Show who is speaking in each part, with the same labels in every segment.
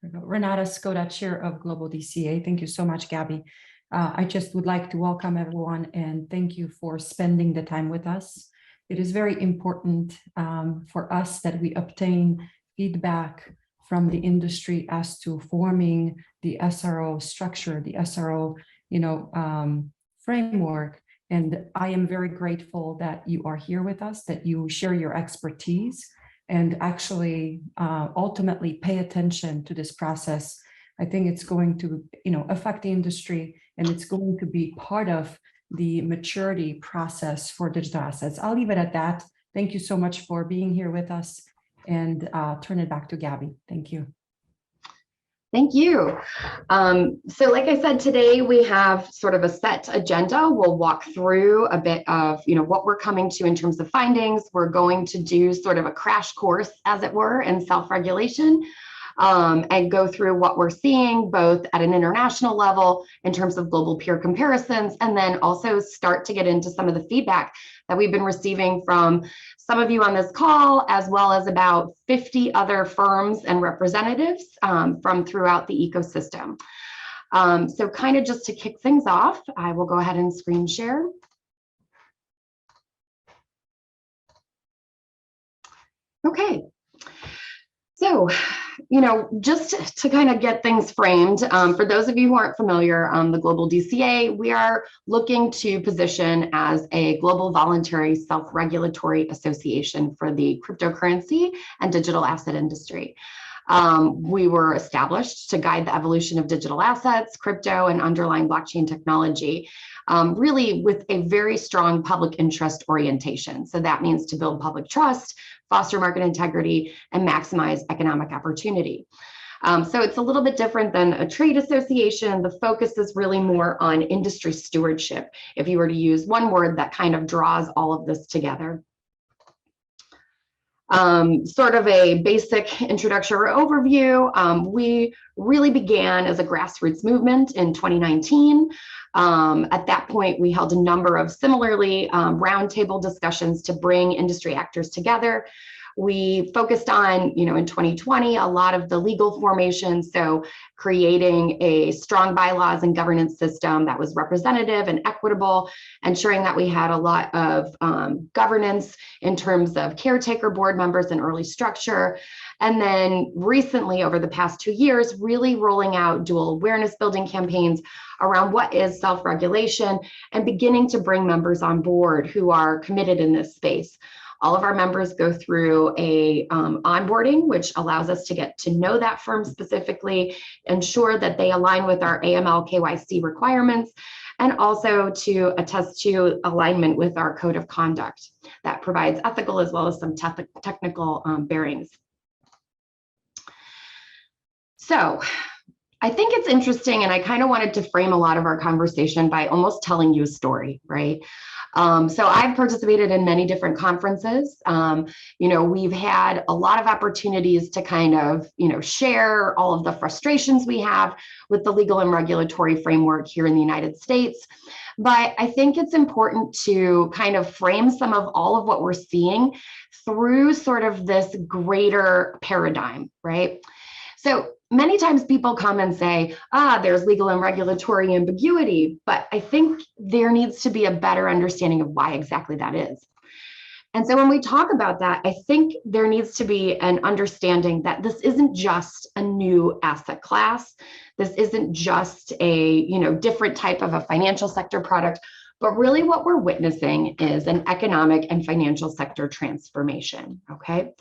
Speaker 1: Renata Skoda, Chair of Global DCA. Thank you so much, Gabby. I just would like to welcome everyone and thank you for spending the time with us. It is very important for us that we obtain feedback from the industry as to forming the SRO structure, the SRO, framework. And I am very grateful that you are here with us, that you share your expertise and actually ultimately pay attention to this process. I think it's going to, affect the industry, and it's going to be part of the maturity process for digital assets. I'll leave it at that. Thank you so much for being here with us, and turn it back to Gabby. Thank you.
Speaker 2: Thank you. So like I said, today we have sort of a set agenda. We'll walk through a bit of, what we're coming to in terms of findings. We're going to do sort of a crash course, as it were, in self-regulation. And go through what we're seeing both at an international level in terms of global peer comparisons, and then also start to get into some of the feedback that we've been receiving from some of you on this call, as well as about 50 other firms and representatives from throughout the ecosystem. So kind of just to kick things off, I will go ahead and screen share. Okay. So, just to kind of get things framed, for those of you who aren't familiar, the Global DCA, we are looking to position as a global voluntary self-regulatory association for the cryptocurrency and digital asset industry. We were established to guide the evolution of digital assets, crypto, and underlying blockchain technology, really with a very strong public interest orientation. So that means to build public trust, foster market integrity, and maximize economic opportunity. So it's a little bit different than a trade association. The focus is really more on industry stewardship, if you were to use one word that kind of draws all of this together. Sort of a basic introductory overview. We really began as a grassroots movement in 2019. At that point, we held a number of similarly roundtable discussions to bring industry actors together. We focused on, in 2020, a lot of the legal formation, so creating a strong bylaws and governance system that was representative and equitable, ensuring that we had a lot of governance in terms of caretaker board members and early structure. And then recently, over the past 2 years, really rolling out dual awareness building campaigns around what is self-regulation and beginning to bring members on board who are committed in this space. All of our members go through a onboarding, which allows us to get to know that firm specifically, ensure that they align with our AML KYC requirements, and also to attest to alignment with our code of conduct that provides ethical as well as some technical bearings. So I think it's interesting, and I kind of wanted to frame a lot of our conversation by almost telling you a story, right? So I've participated in many different conferences. We've had a lot of opportunities to kind of, share all of the frustrations we have with the legal and regulatory framework here in the United States. But I think it's important to kind of frame some of all of what we're seeing through sort of this greater paradigm, right? So many times people come and say, there's legal and regulatory ambiguity, but I think there needs to be a better understanding of why exactly that is. And so when we talk about that, I think there needs to be an understanding that this isn't just a new asset class. This isn't just a, different type of a financial sector product, but really what we're witnessing is an economic and financial sector transformation, okay?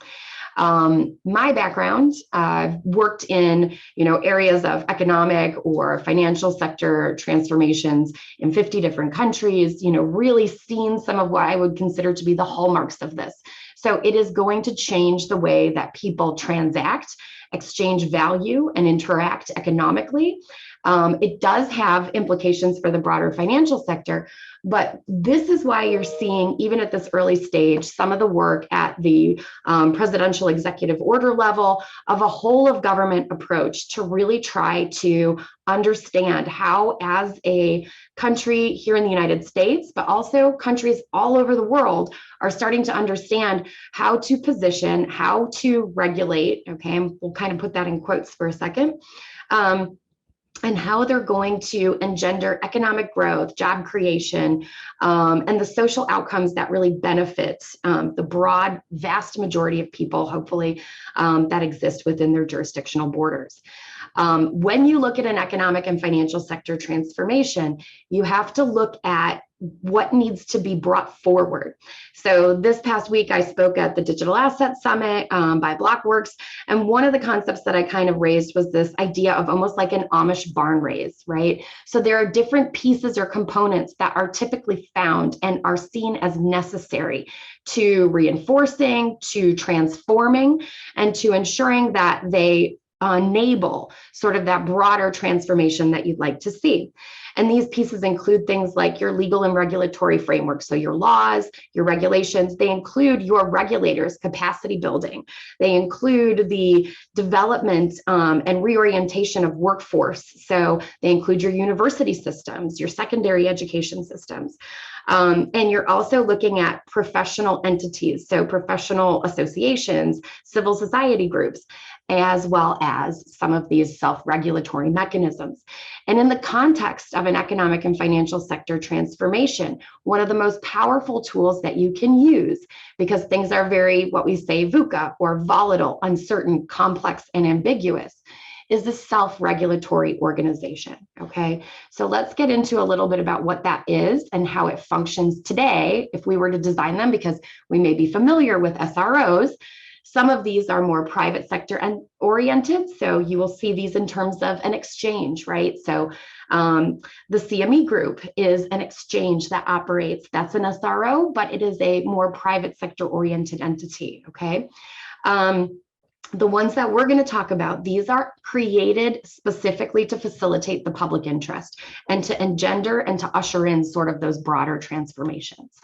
Speaker 2: My background, I've worked in, areas of economic or financial sector transformations in 50 different countries, really seen some of what I would consider to be the hallmarks of this. So it is going to change the way that people transact, exchange value, and interact economically. It does have implications for the broader financial sector, but this is why you're seeing, even at this early stage, some of the work at the presidential executive order level of a whole of government approach to really try to understand how, as a country here in the United States, but also countries all over the world, are starting to understand how to position, how to regulate, okay, and we'll kind of put that in quotes for a second, and how they're going to engender economic growth, job creation, and the social outcomes that really benefit the broad, vast majority of people, hopefully, that exist within their jurisdictional borders. When you look at an economic and financial sector transformation, you have to look at what needs to be brought forward. So this past week, I spoke at the Digital Asset Summit by Blockworks, and one of the concepts that I kind of raised was this idea of almost like an Amish barn raise, right? So there are different pieces or components that are typically found and are seen as necessary to reinforcing, to transforming, and to ensuring that they enable sort of that broader transformation that you'd like to see. And these pieces include things like your legal and regulatory framework. So your laws, your regulations, they include your regulators' capacity building. They include the development and reorientation of workforce. So they include your university systems, your secondary education systems. And you're also looking at professional entities, so professional associations, civil society groups, as well as some of these self-regulatory mechanisms. And in the context of an economic and financial sector transformation, one of the most powerful tools that you can use, because things are very, what we say, VUCA, or volatile, uncertain, complex, and ambiguous, is the self-regulatory organization, okay? So let's get into a little bit about what that is and how it functions today if we were to design them, because we may be familiar with SROs. Some of these are more private sector and oriented. So you will see these in terms of an exchange, right? So the CME group is an exchange that operates, that's an SRO, but it is a more private sector oriented entity, okay? The ones that we're going to talk about, these are created specifically to facilitate the public interest and to engender and to usher in sort of those broader transformations.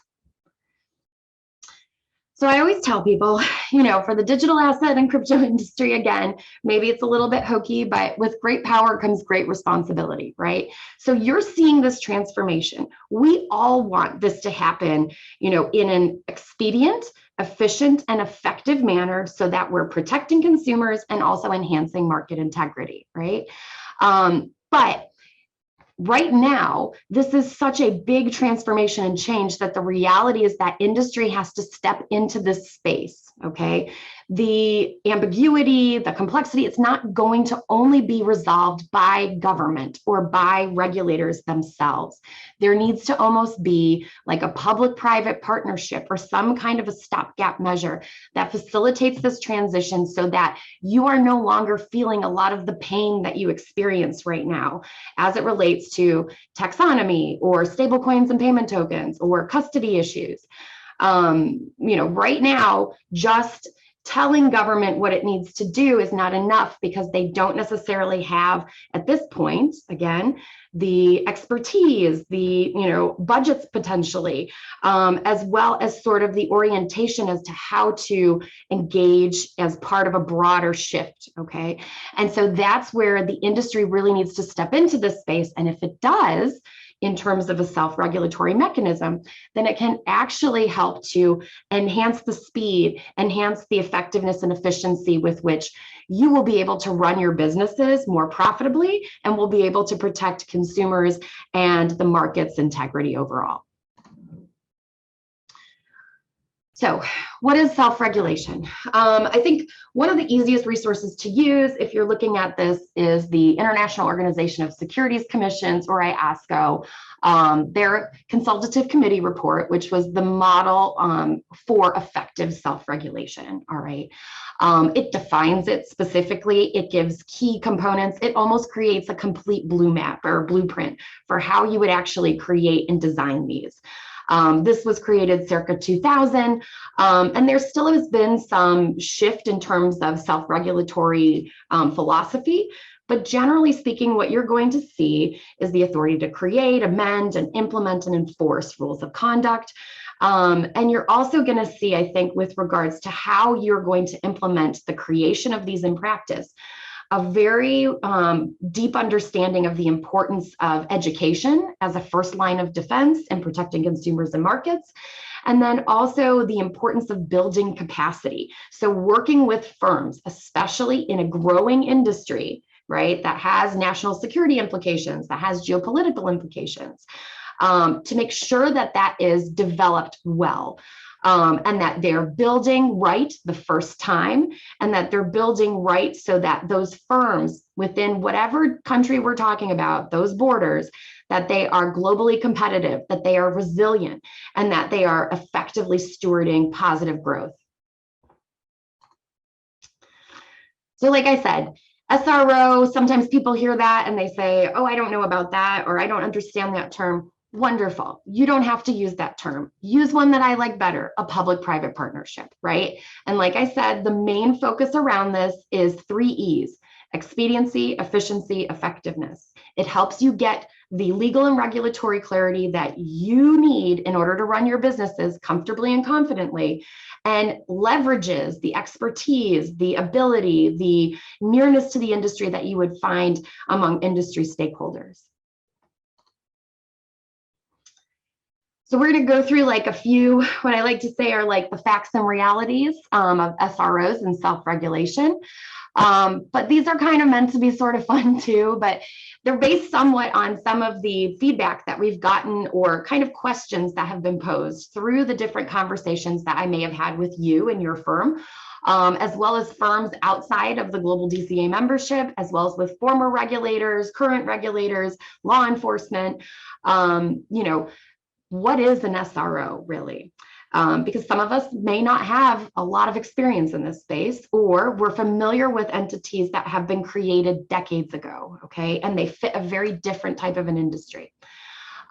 Speaker 2: So I always tell people, you know, for the digital asset and crypto industry, again, maybe it's a little bit hokey, but with great power comes great responsibility, right? So you're seeing this transformation. We all want this to happen, you know, in an expedient, efficient, and effective manner so that we're protecting consumers and also enhancing market integrity, right? But right now, this is such a big transformation and change that the reality is that industry has to step into this space, okay? The ambiguity, the complexity, it's not going to only be resolved by government or by regulators themselves. There needs to almost be like a public-private partnership or some kind of a stopgap measure that facilitates this transition so that you are no longer feeling a lot of the pain that you experience right now as it relates to taxonomy or stablecoins and payment tokens or custody issues. You know, right now, just telling government what it needs to do is not enough because they don't necessarily have, at this point, again, the expertise, the, you know, budgets potentially, as well as sort of the orientation as to how to engage as part of a broader shift, okay? And so that's where the industry really needs to step into this space. And if it does, in terms of a self-regulatory mechanism, then it can actually help to enhance the speed, enhance the effectiveness and efficiency with which you will be able to run your businesses more profitably and will be able to protect consumers and the market's integrity overall. So what is self-regulation? I think one of the easiest resources to use if you're looking at this is the International Organization of Securities Commissions, or IASCO, their consultative committee report, which was the model for effective self-regulation, all right? It defines it specifically, it gives key components, it almost creates a complete blue map or blueprint for how you would actually create and design these. This was created circa 2000, and there still has been some shift in terms of self-regulatory philosophy. But generally speaking, what you're going to see is the authority to create, amend, and implement and enforce rules of conduct. And you're also going to see, I think, with regards to how you're going to implement the creation of these in practice, a very deep understanding of the importance of education as a first line of defense in protecting consumers and markets, And then also the importance of building capacity. So working with firms, especially in a growing industry, right, that has national security implications, that has geopolitical implications, to make sure that that is developed well. And that they're building right the first time, and that they're building right so that those firms within whatever country we're talking about, those borders, that they are globally competitive, that they are resilient, and that they are effectively stewarding positive growth. So like I said, SRO, sometimes people hear that and they say, oh, I don't know about that, or I don't understand that term. Wonderful. You don't have to use that term. Use one that I like better, a public-private partnership, right? And like I said, the main focus around this is 3 E's: expediency, efficiency, effectiveness. It helps you get the legal and regulatory clarity that you need in order to run your businesses comfortably and confidently, and leverages the expertise, the ability, the nearness to the industry that you would find among industry stakeholders. So we're going to go through like a few, what I like to say are like the facts and realities of SROs and self-regulation. But these are kind of meant to be sort of fun too, but they're based somewhat on some of the feedback that we've gotten or kind of questions that have been posed through the different conversations that I may have had with you and your firm, as well as firms outside of the global DCA membership, as well as with former regulators, current regulators, law enforcement. What is an SRO really? Because some of us may not have a lot of experience in this space, or we're familiar with entities that have been created decades ago, okay? And they fit a very different type of an industry.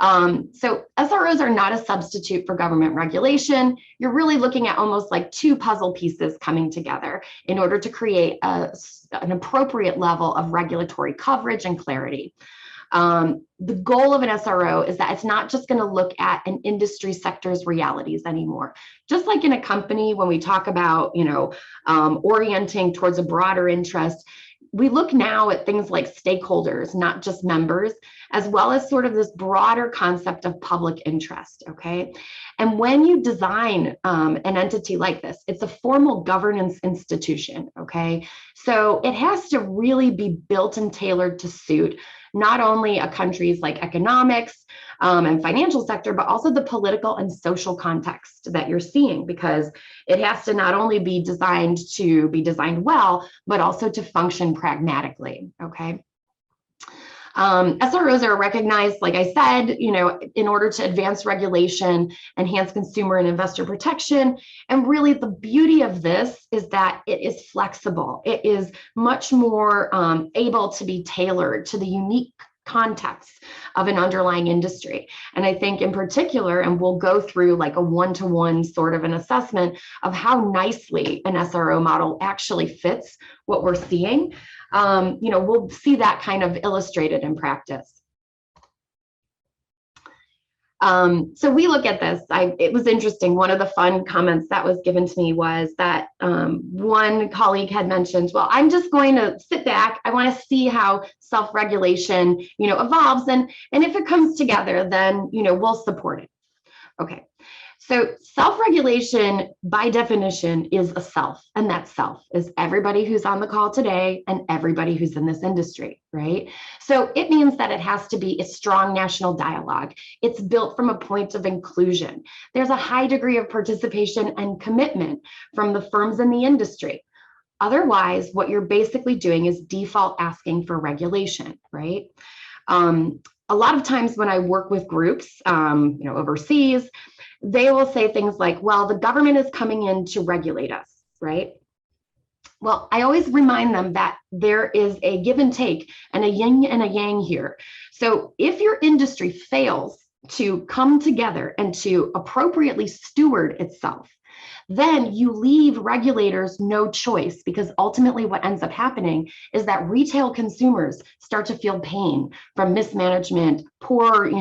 Speaker 2: So SROs are not a substitute for government regulation. You're really looking at almost like 2 puzzle pieces coming together in order to create an appropriate level of regulatory coverage and clarity. The goal of an SRO is that it's not just going to look at an industry sector's realities anymore. Just like in a company, when we talk about, orienting towards a broader interest, we look now at things like stakeholders, not just members, as well as sort of this broader concept of public interest, okay? And when you design an entity like this, it's a formal governance institution, okay? So it has to really be built and tailored to suit not only a country's like economics and financial sector, but also the political and social context that you're seeing, because it has to not only be designed well, but also to function pragmatically, okay? SROs are recognized, like I said, in order to advance regulation, enhance consumer and investor protection. And really the beauty of this is that it is flexible. It is much more able to be tailored to the unique context of an underlying industry. And I think in particular, and we'll go through like a one-to-one sort of an assessment of how nicely an SRO model actually fits what we're seeing. We'll see that kind of illustrated in practice. So we look at this, it was interesting. One of the fun comments that was given to me was that one colleague had mentioned, well, I'm just going to sit back. I want to see how self-regulation, evolves. And if it comes together, then, we'll support it. Okay. So self-regulation, by definition, is a self, and that self is everybody who's on the call today and everybody who's in this industry, right? So it means that it has to be a strong national dialogue. It's built from a point of inclusion. There's a high degree of participation and commitment from the firms in the industry. Otherwise, what you're basically doing is default asking for regulation, right? A lot of times when I work with groups, overseas, they will say things like, well, the government is coming in to regulate us, right? Well, I always remind them that there is a give and take and a yin and a yang here. So if your industry fails to come together and to appropriately steward itself, then you leave regulators no choice, because ultimately what ends up happening is that retail consumers start to feel pain from mismanagement, poor,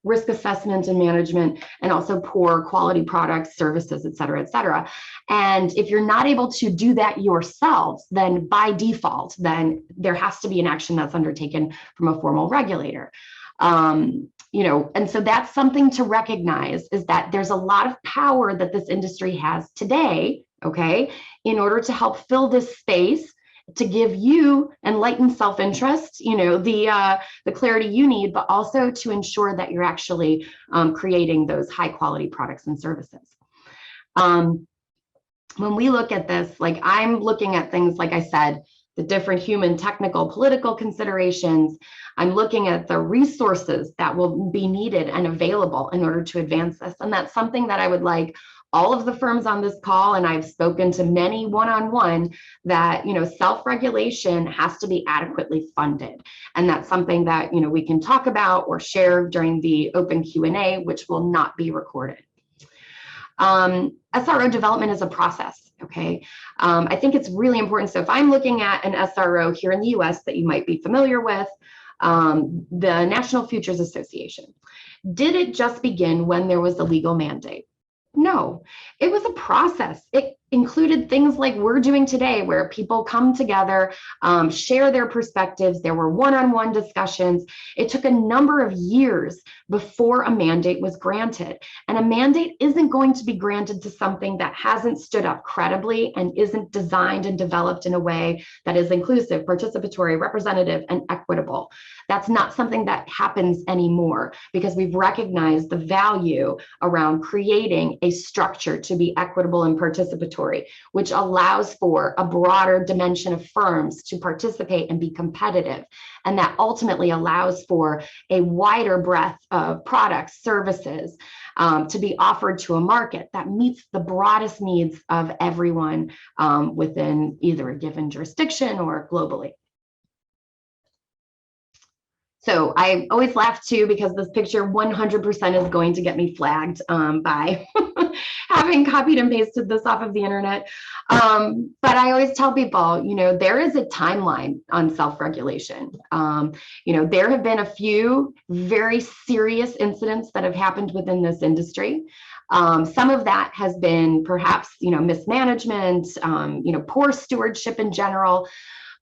Speaker 2: risk assessment and management, and also poor quality products, services, et cetera, et cetera. And if you're not able to do that yourselves, then by default, then there has to be an action that's undertaken from a formal regulator. And so that's something to recognize, is that there's a lot of power that this industry has today, okay, in order to help fill this space, to give you enlightened self-interest, the clarity you need, but also to ensure that you're actually creating those high quality products and services. When we look at this, like, I'm looking at things, like I said, the different human, technical, political considerations. I'm looking at the resources that will be needed and available in order to advance this. And that's something that I would like all of the firms on this call, and I've spoken to many one-on-one, that, self-regulation has to be adequately funded. And that's something that, we can talk about or share during the open Q&A, which will not be recorded. SRO development is a process, okay? I think it's really important. So if I'm looking at an SRO here in the US that you might be familiar with, the National Futures Association, did it just begin when there was a legal mandate? No, it was a process. It included things like we're doing today, where people come together, share their perspectives. There were one-on-one discussions. It took a number of years before a mandate was granted. And a mandate isn't going to be granted to something that hasn't stood up credibly and isn't designed and developed in a way that is inclusive, participatory, representative, and equitable. That's not something that happens anymore, because we've recognized the value around creating a structure to be equitable and participatory, which allows for a broader dimension of firms to participate and be competitive. And that ultimately allows for a wider breadth of products, services, to be offered to a market that meets the broadest needs of everyone within either a given jurisdiction or globally. So I always laugh too, because this picture 100% is going to get me flagged by having copied and pasted this off of the internet. But I always tell people, there is a timeline on self-regulation. There have been a few very serious incidents that have happened within this industry. Some of that has been perhaps, mismanagement, poor stewardship in general.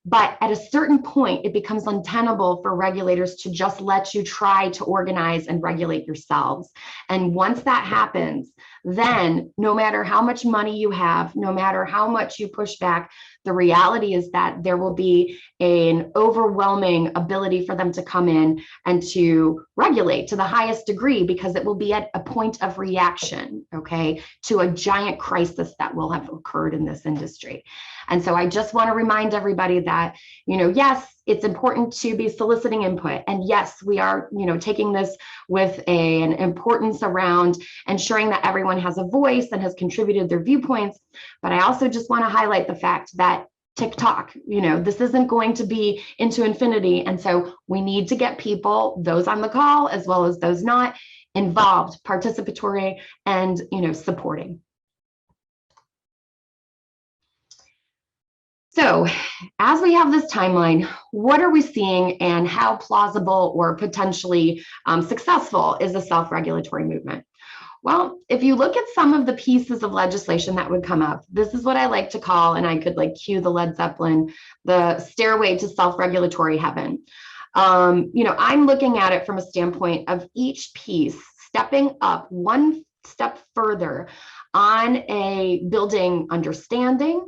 Speaker 2: But at a certain point, it becomes untenable for regulators to just let you try to organize and regulate yourselves. And once that happens, then no matter how much money you have, no matter how much you push back, the reality is that there will be an overwhelming ability for them to come in and to regulate to the highest degree, because it will be at a point of reaction, okay, to a giant crisis that will have occurred in this industry. And so I just want to remind everybody that, yes, it's important to be soliciting input. And yes, we are, taking this with an importance around ensuring that everyone has a voice and has contributed their viewpoints. But I also just want to highlight the fact that TikTok, this isn't going to be into infinity. And so we need to get people, those on the call as well as those not, involved, participatory, and, supporting. So as we have this timeline, what are we seeing, and how plausible or potentially successful is the self-regulatory movement? Well, if you look at some of the pieces of legislation that would come up, this is what I like to call, and I could cue the Led Zeppelin, the stairway to self-regulatory heaven. I'm looking at it from a standpoint of each piece stepping up one step further on a building understanding,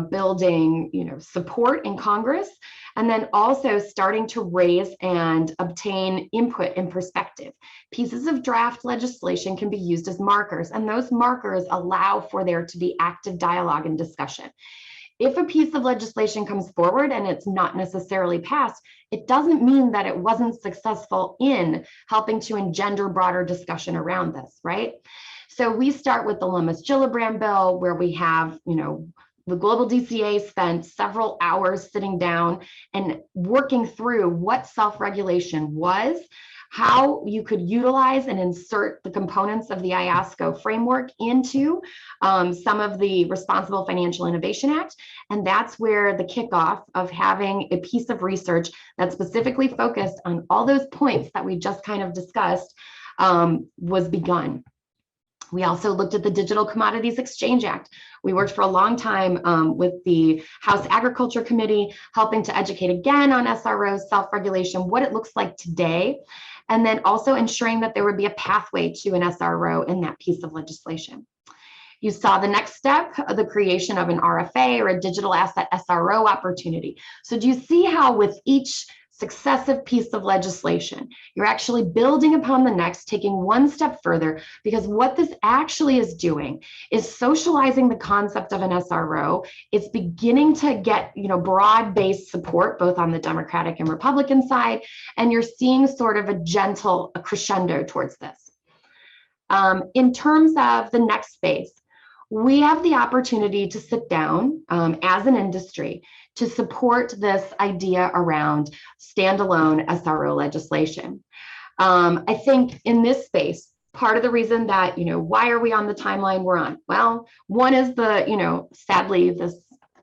Speaker 2: building, support in Congress, and then also starting to raise and obtain input and perspective. Pieces of draft legislation can be used as markers, and those markers allow for there to be active dialogue and discussion. If a piece of legislation comes forward and it's not necessarily passed, it doesn't mean that it wasn't successful in helping to engender broader discussion around this, right? So we start with the Lummis-Gillibrand bill, where we have, the global DCA spent several hours sitting down and working through what self-regulation was, how you could utilize and insert the components of the IOSCO framework into some of the Responsible Financial Innovation Act. And that's where the kickoff of having a piece of research that specifically focused on all those points that we just kind of discussed was begun. We also looked at the Digital Commodities Exchange Act. We worked for a long time with the House Agriculture Committee, helping to educate again on SROs, self-regulation, what it looks like today. and then also ensuring that there would be a pathway to an SRO in that piece of legislation. You saw the next step, the creation of an RFA or a digital asset SRO opportunity. So do you see how with each successive piece of legislation, you're actually building upon the next, taking one step further, because what this actually is doing is socializing the concept of an SRO. It's beginning to get, broad-based support both on the Democratic and Republican side, and you're seeing sort of a crescendo towards this. In terms of the next phase, we have the opportunity to sit down as an industry to support this idea around standalone SRO legislation. I think in this space, part of the reason that, why are we on the timeline we're on? Well, one is the, sadly, this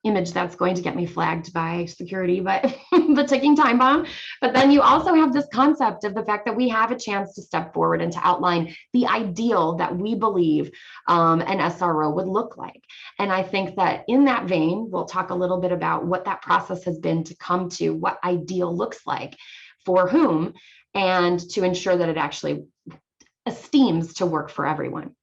Speaker 2: image that's going to get me flagged by security, but the ticking time bomb. But then you also have this concept of the fact that we have a chance to step forward and to outline the ideal that we believe an SRO would look like. And I think that in that vein, we'll talk a little bit about what that process has been to come to what ideal looks like for whom, and to ensure that it actually esteems to work for everyone.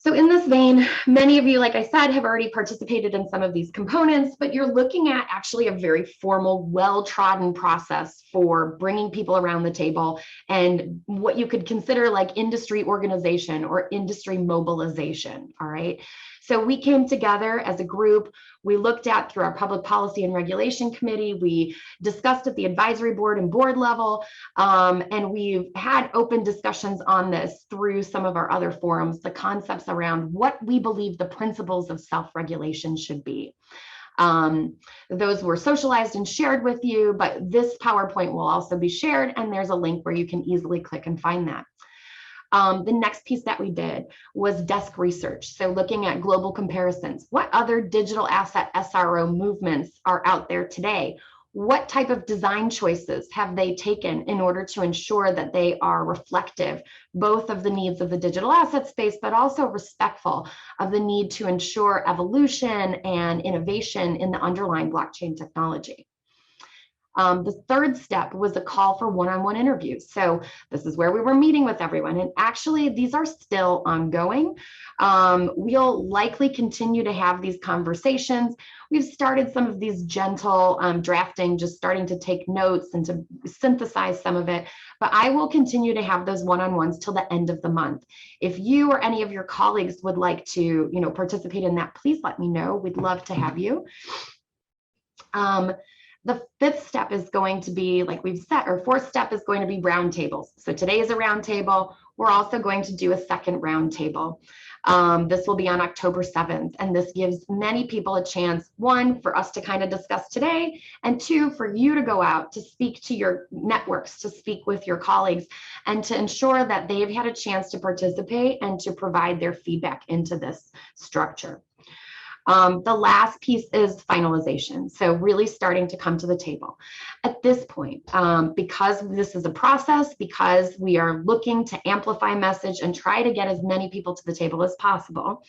Speaker 2: So in this vein, many of you, like I said, have already participated in some of these components, but you're looking at actually a very formal, well-trodden process for bringing people around the table and what you could consider like industry organization or industry mobilization, all right? So we came together as a group. We looked at through our public policy and regulation committee. We discussed at the advisory board and board level, and we've had open discussions on this through some of our other forums, the concepts around what we believe the principles of self-regulation should be. Those were socialized and shared with you, but this PowerPoint will also be shared, and there's a link where you can easily click and find that. The next piece that we did was desk research. So looking at global comparisons, what other digital asset SRO movements are out there today? What type of design choices have they taken in order to ensure that they are reflective both of the needs of the digital asset space, but also respectful of the need to ensure evolution and innovation in the underlying blockchain technology? The third step was a call for one-on-one interviews. So this is where we were meeting with everyone. And actually, these are still ongoing. We'll likely continue to have these conversations. We've started some of these gentle drafting, just starting to take notes and to synthesize some of it. But I will continue to have those one-on-ones till the end of the month. If you or any of your colleagues would like to, participate in that, please let me know. We'd love to have you. The fifth step is going to be, like we've said, or fourth step is going to be roundtables. So today is a roundtable. We're also going to do a second roundtable. This will be on October 7th, and this gives many people a chance, one, for us to kind of discuss today, and two, for you to go out to speak to your networks, to speak with your colleagues, and to ensure that they've had a chance to participate and to provide their feedback into this structure. The last piece is finalization. So really starting to come to the table. At this point, because this is a process, because we are looking to amplify message and try to get as many people to the table as possible,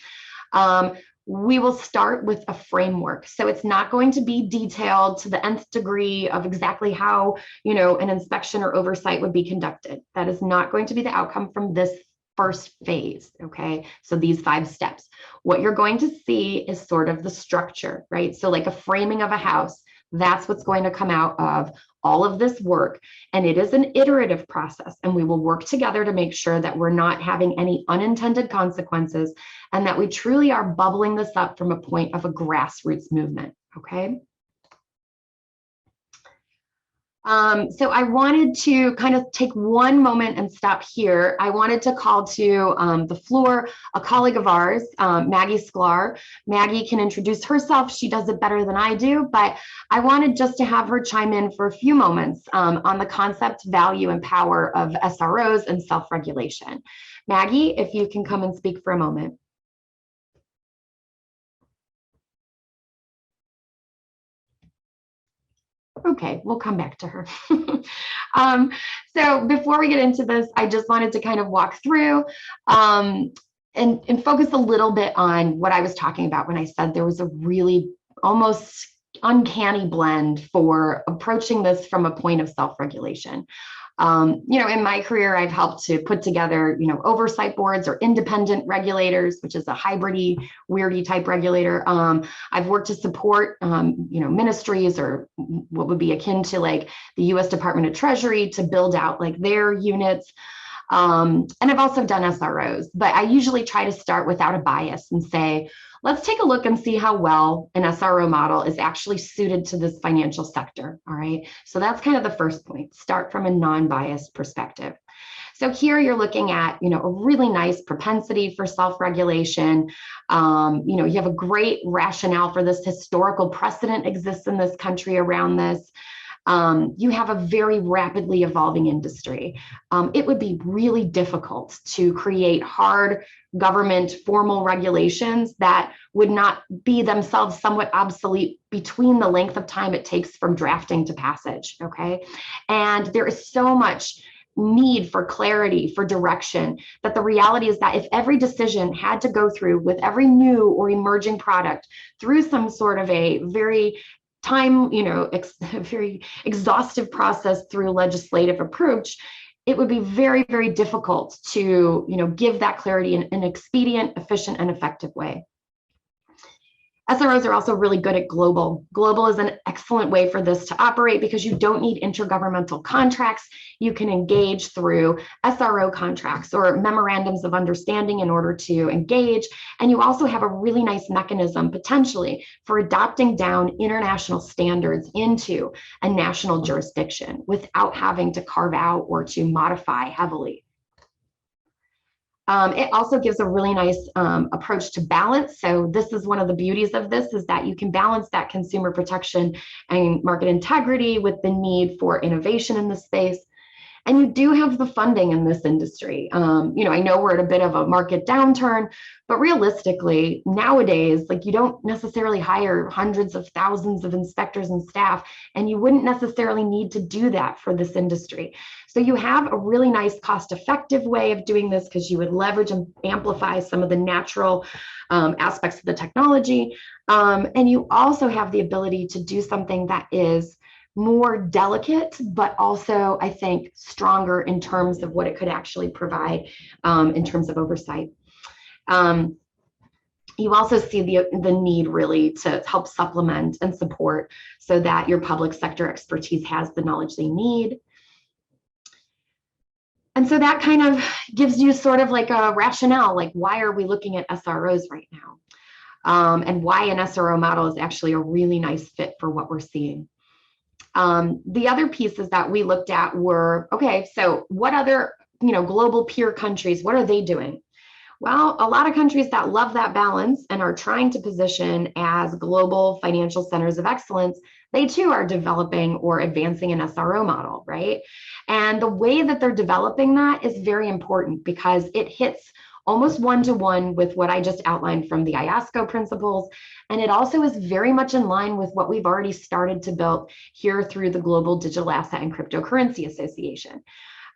Speaker 2: we will start with a framework. So it's not going to be detailed to the nth degree of exactly how, an inspection or oversight would be conducted. That is not going to be the outcome from this first phase, okay? So these 5 steps. What you're going to see is sort of the structure, right? So like a framing of a house, that's what's going to come out of all of this work. And it is an iterative process, and we will work together to make sure that we're not having any unintended consequences and that we truly are bubbling this up from a point of a grassroots movement, okay? So I wanted to kind of take one moment and stop here. I wanted to call to the floor a colleague of ours, Maggie Sklar. Maggie can introduce herself. She does it better than I do, but I wanted just to have her chime in for a few moments on the concept, value, and power of SROs and self-regulation. Maggie, if you can come and speak for a moment. Okay, we'll come back to her. So before we get into this, I just wanted to kind of walk through and focus a little bit on what I was talking about when I said there was a really almost uncanny blend for approaching this from a point of self-regulation. In my career, I've helped to put together, oversight boards or independent regulators, which is a hybridy, weirdy type regulator. I've worked to support, ministries or what would be akin to like the U.S. Department of Treasury to build out like their units. And I've also done SROs, but I usually try to start without a bias and say, let's take a look and see how well an SRO model is actually suited to this financial sector. All right. So that's kind of the first point. Start from a non-biased perspective. So here you're looking at, a really nice propensity for self-regulation. You have a great rationale for this. Historical precedent exists in this country around this. You have a very rapidly evolving industry. It would be really difficult to create hard government formal regulations that would not be themselves somewhat obsolete between the length of time it takes from drafting to passage, okay? And there is so much need for clarity, for direction, that the reality is that if every decision had to go through with every new or emerging product through some sort of a very very exhaustive process through legislative approach, it would be very, very difficult to, give that clarity in an expedient, efficient, and effective way. SROs are also really good at global. Global is an excellent way for this to operate because you don't need intergovernmental contracts. You can engage through SRO contracts or memorandums of understanding in order to engage. And you also have a really nice mechanism potentially for adopting down international standards into a national jurisdiction without having to carve out or to modify heavily. It also gives a really nice approach to balance. So this is one of the beauties of this, is that you can balance that consumer protection and market integrity with the need for innovation in the space. And you do have the funding in this industry. I know we're at a bit of a market downturn, but realistically, nowadays, like, you don't necessarily hire hundreds of thousands of inspectors and staff, and you wouldn't necessarily need to do that for this industry. So you have a really nice cost-effective way of doing this because you would leverage and amplify some of the natural aspects of the technology. And you also have the ability to do something that is more delicate, but also, I think, stronger in terms of what it could actually provide in terms of oversight. You also see the need really to help supplement and support so that your public sector expertise has the knowledge they need. And so that kind of gives you sort of like a rationale, like, why are we looking at SROs right now? And why an SRO model is actually a really nice fit for what we're seeing. The other pieces that we looked at were, okay, so what other, global peer countries, what are they doing? Well, a lot of countries that love that balance and are trying to position as global financial centers of excellence, they too are developing or advancing an SRO model, right? And the way that they're developing that is very important because it hits almost one-to-one with what I just outlined from the IOSCO principles. And it also is very much in line with what we've already started to build here through the Global Digital Asset and Cryptocurrency Association.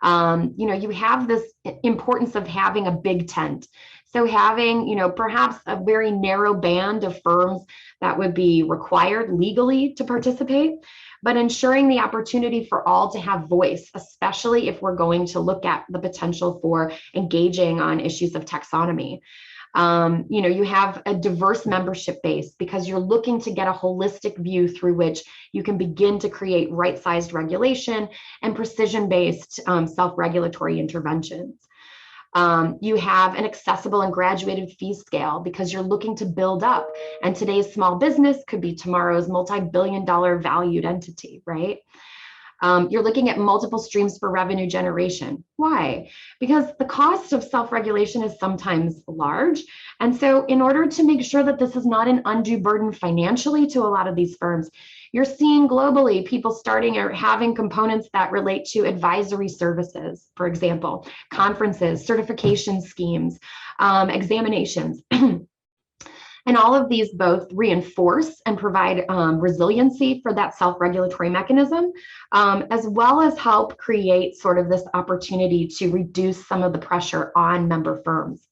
Speaker 2: You have this importance of having a big tent. So having, perhaps a very narrow band of firms that would be required legally to participate, but ensuring the opportunity for all to have voice, especially if we're going to look at the potential for engaging on issues of taxonomy. You have a diverse membership base because you're looking to get a holistic view through which you can begin to create right-sized regulation and precision-based self-regulatory interventions. You have an accessible and graduated fee scale because you're looking to build up, and today's small business could be tomorrow's multi-billion-dollar valued entity, right? You're looking at multiple streams for revenue generation. Why? Because the cost of self-regulation is sometimes large. And so in order to make sure that this is not an undue burden financially to a lot of these firms, you're seeing globally people starting or having components that relate to advisory services, for example, conferences, certification schemes, examinations. And all of these both reinforce and provide resiliency for that self-regulatory mechanism, as well as help create sort of this opportunity to reduce some of the pressure on member firms.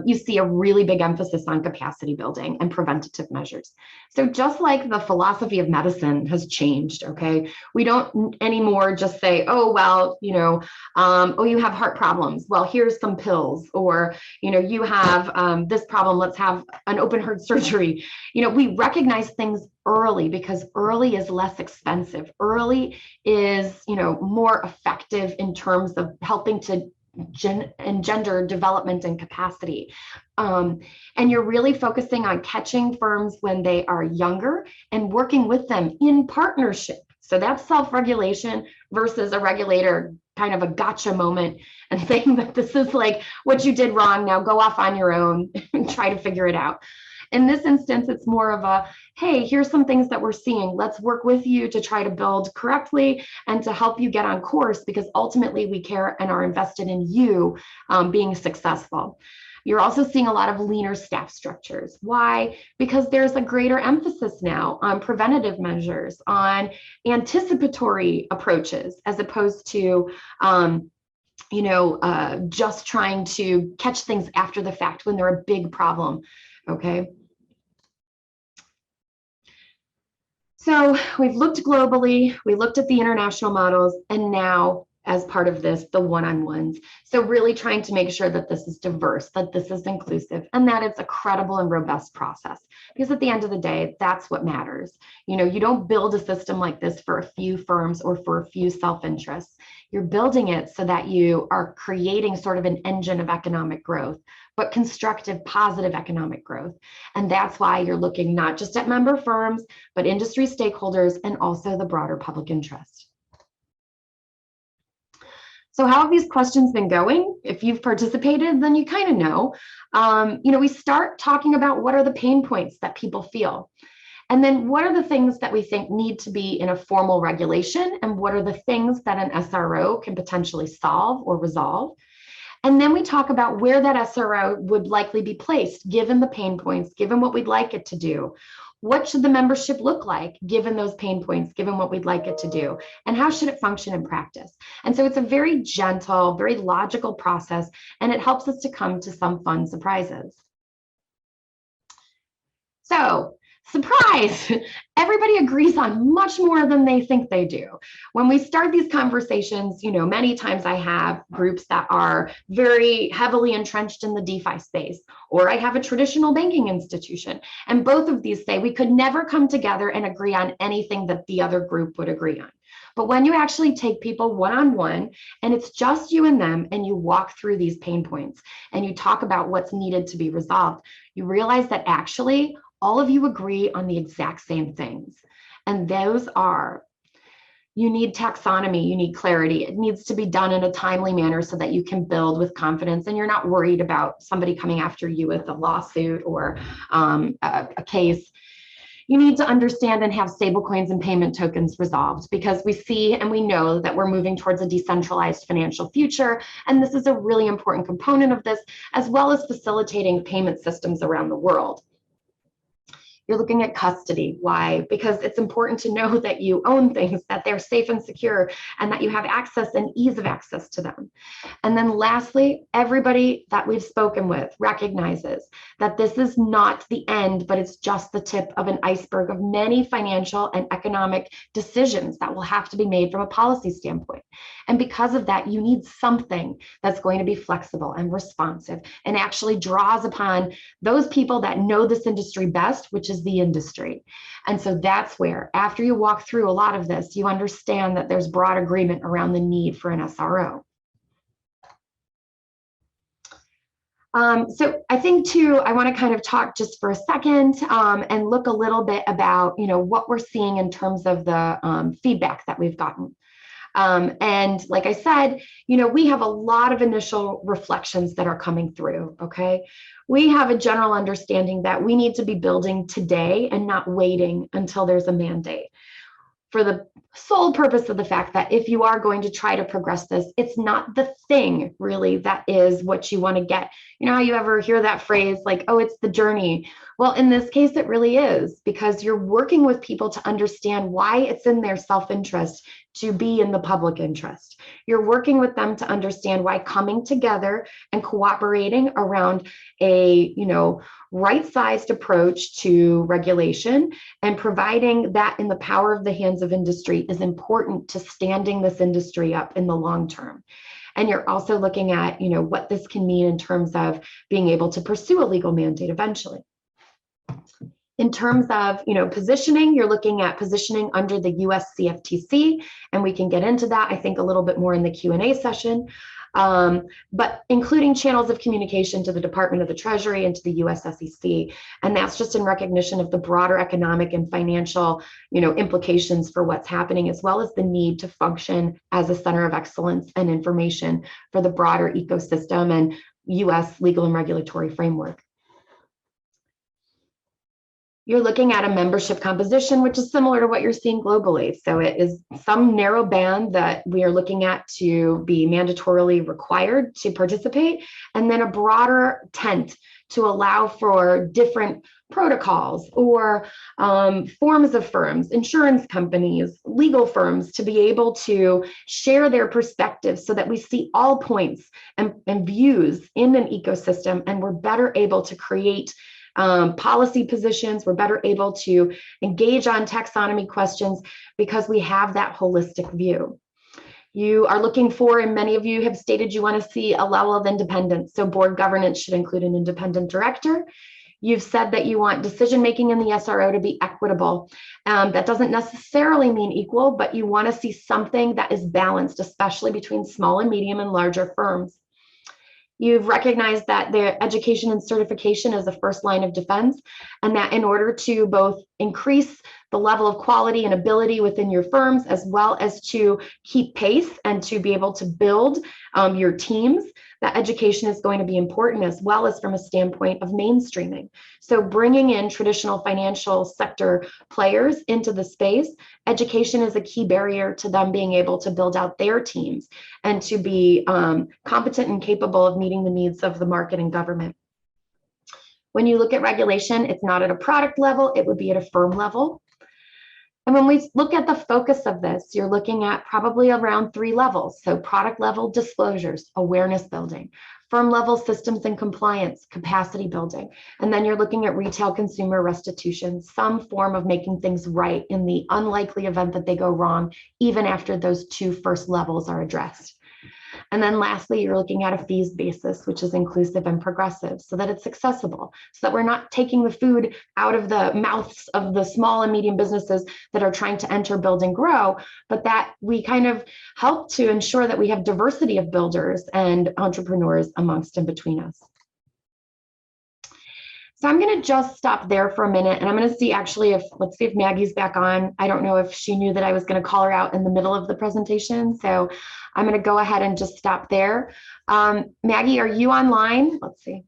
Speaker 2: you see a really big emphasis on capacity building and preventative measures. So just like the philosophy of medicine has changed, okay, we don't anymore just say, oh, well, oh, you have heart problems. Well, here's some pills, or, you have this problem, let's have an open heart surgery. We recognize things early because early is less expensive. Early is, more effective in terms of helping to engender development and capacity. And you're really focusing on catching firms when they are younger and working with them in partnership. So that's self-regulation versus a regulator kind of a gotcha moment and saying that this is like what you did wrong, now go off on your own and try to figure it out. In this instance, it's more of a, hey, here's some things that we're seeing. Let's work with you to try to build correctly and to help you get on course, because ultimately we care and are invested in you being successful. You're also seeing a lot of leaner staff structures. Why? Because there's a greater emphasis now on preventative measures, on anticipatory approaches, as opposed to just trying to catch things after the fact when they're a big problem, okay? So we've looked globally, we looked at the international models, and now as part of this, the one-on-ones. So really trying to make sure that this is diverse, that this is inclusive, and that it's a credible and robust process. Because at the end of the day, that's what matters. You don't build a system like this for a few firms or for a few self-interests. You're building it so that you are creating sort of an engine of economic growth, but constructive, positive economic growth. And that's why you're looking not just at member firms, but industry stakeholders and also the broader public interest. So how have these questions been going? If you've participated, then you kind of know. We start talking about what are the pain points that people feel. And then what are the things that we think need to be in a formal regulation? And what are the things that an SRO can potentially solve or resolve? And then we talk about where that SRO would likely be placed, given the pain points, given what we'd like it to do. What should the membership look like, given those pain points, given what we'd like it to do? And how should it function in practice? And so it's a very gentle, very logical process, and it helps us to come to some fun surprises. So, surprise, everybody agrees on much more than they think they do. When we start these conversations, many times I have groups that are very heavily entrenched in the DeFi space, or I have a traditional banking institution. And both of these say we could never come together and agree on anything that the other group would agree on. But when you actually take people one-on-one and it's just you and them, and you walk through these pain points and you talk about what's needed to be resolved, you realize that actually all of you agree on the exact same things. And those are, you need taxonomy, you need clarity. It needs to be done in a timely manner so that you can build with confidence and you're not worried about somebody coming after you with a lawsuit or a case. You need to understand and have stablecoins and payment tokens resolved, because we see and we know that we're moving towards a decentralized financial future. And this is a really important component of this, as well as facilitating payment systems around the world. You're looking at custody. Why? Because it's important to know that you own things, that they're safe and secure, and that you have access and ease of access to them. And then lastly, everybody that we've spoken with recognizes that this is not the end, but it's just the tip of an iceberg of many financial and economic decisions that will have to be made from a policy standpoint. And because of that, you need something that's going to be flexible and responsive and actually draws upon those people that know this industry best, which is the industry. And so that's where, after you walk through a lot of this, you understand that there's broad agreement around the need for an SRO. So I think too, I want to kind of talk just for a second and look a little bit about, what we're seeing in terms of the feedback that we've gotten. And like I said, we have a lot of initial reflections that are coming through, okay? We have a general understanding that we need to be building today and not waiting until there's a mandate, for the sole purpose of the fact that if you are going to try to progress this, it's not the thing really that is what you want to get. You know how you ever hear that phrase like, oh, it's the journey. Well, in this case, it really is, because you're working with people to understand why it's in their self-interest to be in the public interest. You're working with them to understand why coming together and cooperating around a, right-sized approach to regulation and providing that in the power of the hands of industry is important to standing this industry up in the long term. And you're also looking at, what this can mean in terms of being able to pursue a legal mandate eventually. In terms of, positioning, you're looking at positioning under the US CFTC, and we can get into that, I think, a little bit more in the Q&A session. But including channels of communication to the Department of the Treasury and to the US SEC. And that's just in recognition of the broader economic and financial, implications for what's happening, as well as the need to function as a center of excellence and information for the broader ecosystem and US legal and regulatory framework. You're looking at a membership composition, which is similar to what you're seeing globally. So it is some narrow band that we are looking at to be mandatorily required to participate, and then a broader tent to allow for different protocols or forms of firms, insurance companies, legal firms to be able to share their perspectives so that we see all points and views in an ecosystem, and we're better able to create policy positions. We're better able to engage on taxonomy questions because we have that holistic view. You are looking for, and many of you have stated you want to see a level of independence. So board governance should include an independent director. You've said that you want decision-making in the SRO to be equitable. That doesn't necessarily mean equal, but you want to see something that is balanced, especially between small and medium and larger firms. You've recognized that their education and certification is the first line of defense, and that in order to both increase the level of quality and ability within your firms, as well as to keep pace and to be able to build your teams, that education is going to be important, as well as from a standpoint of mainstreaming. So bringing in traditional financial sector players into the space, education is a key barrier to them being able to build out their teams and to be competent and capable of meeting the needs of the market and government. When you look at regulation, it's not at a product level, it would be at a firm level. And when we look at the focus of this, you're looking at probably around 3 levels. So product level disclosures, awareness building, firm level systems and compliance, capacity building. And then you're looking at retail consumer restitution, some form of making things right in the unlikely event that they go wrong, even after those 2 first levels are addressed. And then lastly, you're looking at a fees basis, which is inclusive and progressive, so that it's accessible, so that we're not taking the food out of the mouths of the small and medium businesses that are trying to enter, build, and grow, but that we kind of help to ensure that we have diversity of builders and entrepreneurs amongst and between us. So I'm going to just stop there for a minute, and I'm going to see actually let's see if Maggie's back on. I don't know if she knew that I was going to call her out in the middle of the presentation, so I'm going to go ahead and just stop there. Maggie, are you online? Let's see.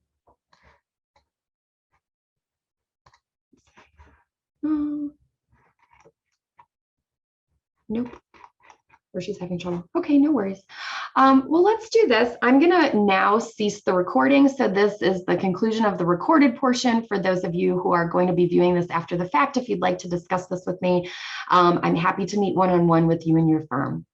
Speaker 2: Nope. Or she's having trouble. Okay, no worries. Well, let's do this. I'm gonna now cease the recording. So this is the conclusion of the recorded portion. For those of you who are going to be viewing this after the fact, if you'd like to discuss this with me, I'm happy to meet one-on-one with you and your firm.